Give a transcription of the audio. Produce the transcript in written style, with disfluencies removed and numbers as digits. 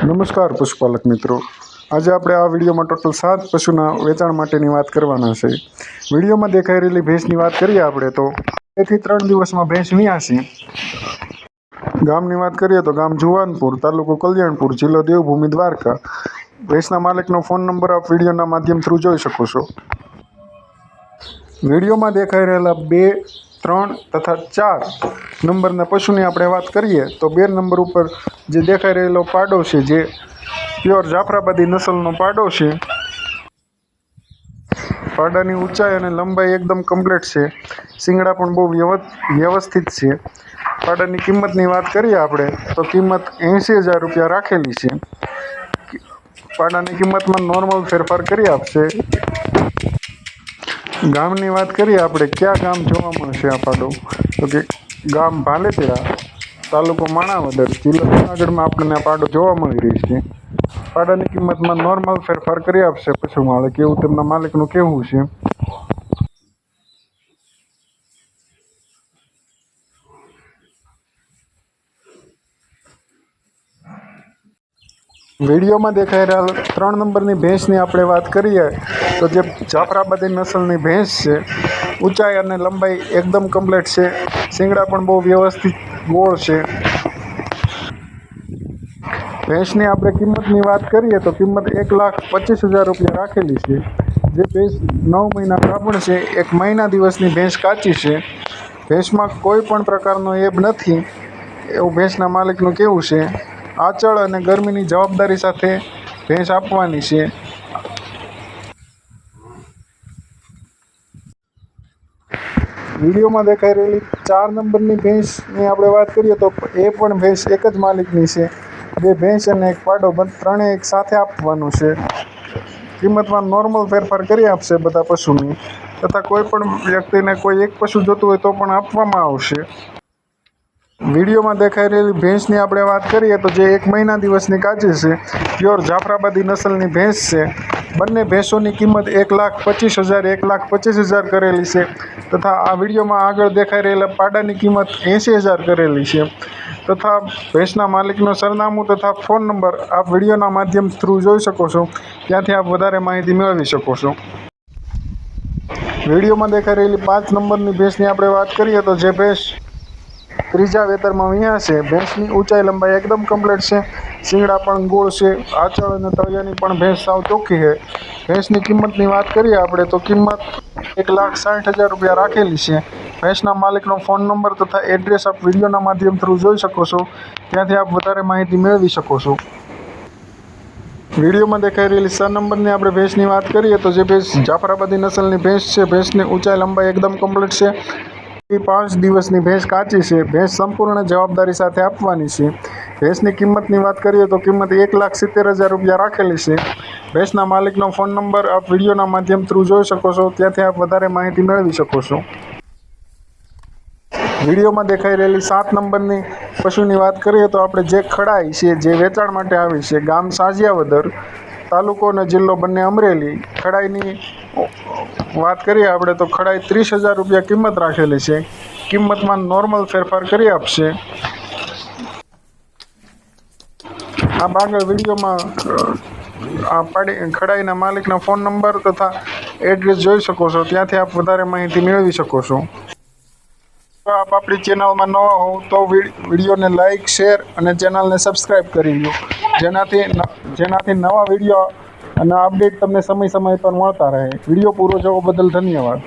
નમસ્કાર પશુપાલક મિત્રો, આજે આપણે આ વિડીયોમાં ટોટલ 7 પશુના વેચાણ માટેની વાત કરવાના છે। વિડીયોમાં દેખાઈ રહેલી ભેંસની વાત કરીએ આપણે તો 2 થી 3 દિવસમાં ભેંસ વિયાશે। ગામની વાત કરીએ તો ગામ જુવાનપુર, તાલુકો કલ્યાણપુર, જિલ્લો દેવભૂમિ દ્વારકા। ભેંસના માલિકનો ફોન નંબર આપ વિડીયોના માધ્યમ થ્રુ જોઈ શકો છો। વિડીયોમાં દેખાઈ રહેલા 2, 3 તથા 4 નંબરના પશુની આપણે વાત કરીએ તો 2 નંબર ઉપર જે દેખાઈ રહેલો પાડો છે જે પ્યોર જાફરાબાદી નસલનો પાડો છે। પાડાની ઊંચાઈ અને લંબાઈ એકદમ કમ્પ્લીટ છે। શિંગડા પણ બહુ વ્યવસ્થિત છે। પાડાની કિંમતની વાત કરીએ આપણે તો કિંમત 80,000 રૂપિયા રાખેલી છે। પાડાની કિંમતમાં નોર્મલ ફેરફાર કરી આપશે। ગામની વાત કરીએ આપણે ક્યાં ગામ જોવા મળશે આ પાડો તો કે ગામ ભાલેપેડા, તાલુકો માણાવદર, જિલ્લો જૂનાગઢમાં આપણને આ પાડો જોવા મળી રહી છે। પાડાની કિંમતમાં નોર્મલ ફેરફાર કરી આપશે પશુ માલિક, એવું તેમના માલિકનું કહેવું છે। વિડીયોમાં દેખાઈ રહેલ 3 નંબરની ભેંસની આપણે વાત કરીએ તો જે જાફરાબાદી નસલની ભેંસ છે। ઊંચાઈ અને લંબાઈ એકદમ કમ્પ્લીટ છે। શિંગડા પણ બહુ વ્યવસ્થિત ગોળ છે। ભેંસની આપણે કિંમતની વાત કરીએ તો કિંમત 1,25,000 રૂપિયા રાખેલી છે। જે ભેંસ 9 મહિના ગાભણ છે, 1 મહિના દિવસની ભેંસ કાચી છે। ભેંસમાં કોઈ પણ પ્રકારનો એબ નથી એવું ભેંસના માલિકનું કહેવું છે। આંચળ અને ગરમીની જવાબદારી સાથે ભેંસ આપવાની છે। વિડીયોમાં દેખાઈ રહેલી 4 નંબરની ભેંસની આપણે વાત કરીએ તો એ પણ ભેંસ એક જ માલિકની છે। 2 ભેંસ અને 1 પાડો ત્રણેય એક સાથે આપવાનું છે। કિંમતમાં નોર્મલ ફેરફાર કરી આપશે બધા પશુની, તથા કોઈ પણ વ્યક્તિને કોઈ એક પશુ જોતું હોય તો પણ આપવામાં આવશે। વિડીયોમાં દેખાઈ રહેલી ભેંસની આપણે વાત કરીએ તો જે 1 મહિના દિવસની કાચી છે, પ્યોર જાફરાબાદી નસલની ભેંસ છે। બંને ભેંસોની કિંમત 1,25,000 1,25,000 કરેલી છે, તથા આ વિડીયોમાં આગળ દેખાઈ રહેલા પાડાની કિંમત 80,000 કરેલી છે। તથા ભેંસના માલિકનું સરનામું તથા ફોન નંબર આપ વિડીયોના માધ્યમ થ્રુ જોઈ શકો છો, ત્યાંથી આપ વધારે માહિતી મેળવી શકો છો। વિડીયોમાં દેખાઈ રહેલી 5 નંબરની ભેંસની આપણે વાત કરીએ તો જે ભેંસ 3જા વેતરમાં વિયાશે। ભેંસની ઊંચાઈ લંબાઈ એકદમ કમ્પ્લીટ છે। શિંગડા પણ ગોળ છે। આંચળ અને તળિયાની પણ ભેંસ સાવ ચોખ્ખી છે। ભેંસની કિંમતની વાત કરીએ આપણે તો કિંમત 1,60,000 રૂપિયા રાખેલી છે। ભેંસના માલિકનો ફોન નંબર તથા એડ્રેસ આપ વિડીયોના માધ્યમ થ્રુ જોઈ શકો છો, ત્યાંથી આપ વધારે માહિતી મેળવી શકો છો। વિડીયોમાં દેખાઈ રહેલી 6 નંબરની આપણે ભેંસની વાત કરીએ તો જે ભેંસ જાફરાબાદી નસલની ભેંસ છે। ભેંસની ઊંચાઈ લંબાઈ એકદમ કમ્પ્લીટ છે। 5 દિવસની ભેંસ કાચી છે। ભેંસ સંપૂર્ણ જવાબદારી સાથે આપવાની છે। ભેંસની કિંમતની વાત કરીએ તો કિંમત 1,70,000 રૂપિયા રાખેલી છે। ભેંસના માલિકનો ફોન નંબર આપ વિડીયોના માધ્યમ થ્રુ જોઈ શકો છો, ત્યાંથી આપ વધારે માહિતી મેળવી શકો છો। વિડીયોમાં દેખાઈ રહેલી 7 નંબરની પશુની વાત કરીએ તો આપણે જે ખડાઈ છે જે વેચાણ માટે આવી છે, ગામ સાજિયાવદર, તાલુકો અને જિલ્લો બંને અમરેલી। ખડાઈની વાત કરીએ આપણે તો ખડાઈ 30,000 રૂપિયા કિંમત રાખેલી છે। કિંમતમાં નોર્મલ ફેરફાર કરી આપશે। આપ આગળ વિડીયોમાં ખડાઈના માલિકના ફોન નંબર તથા એડ્રેસ જોઈ શકો છો, ત્યાંથી આપ વધારે માહિતી મેળવી શકો છો। જો આપ આપણી ચેનલમાં નવા હોવ તો વિડીયોને લાઇક, શેર અને ચેનલને સબસ્ક્રાઈબ કરી લો, જેનાથી નવા વિડીયો અને અપડેટ તમને સમય પર મળતા રહે। વિડીયો પૂરો જોવા બદલ ધન્યવાદ।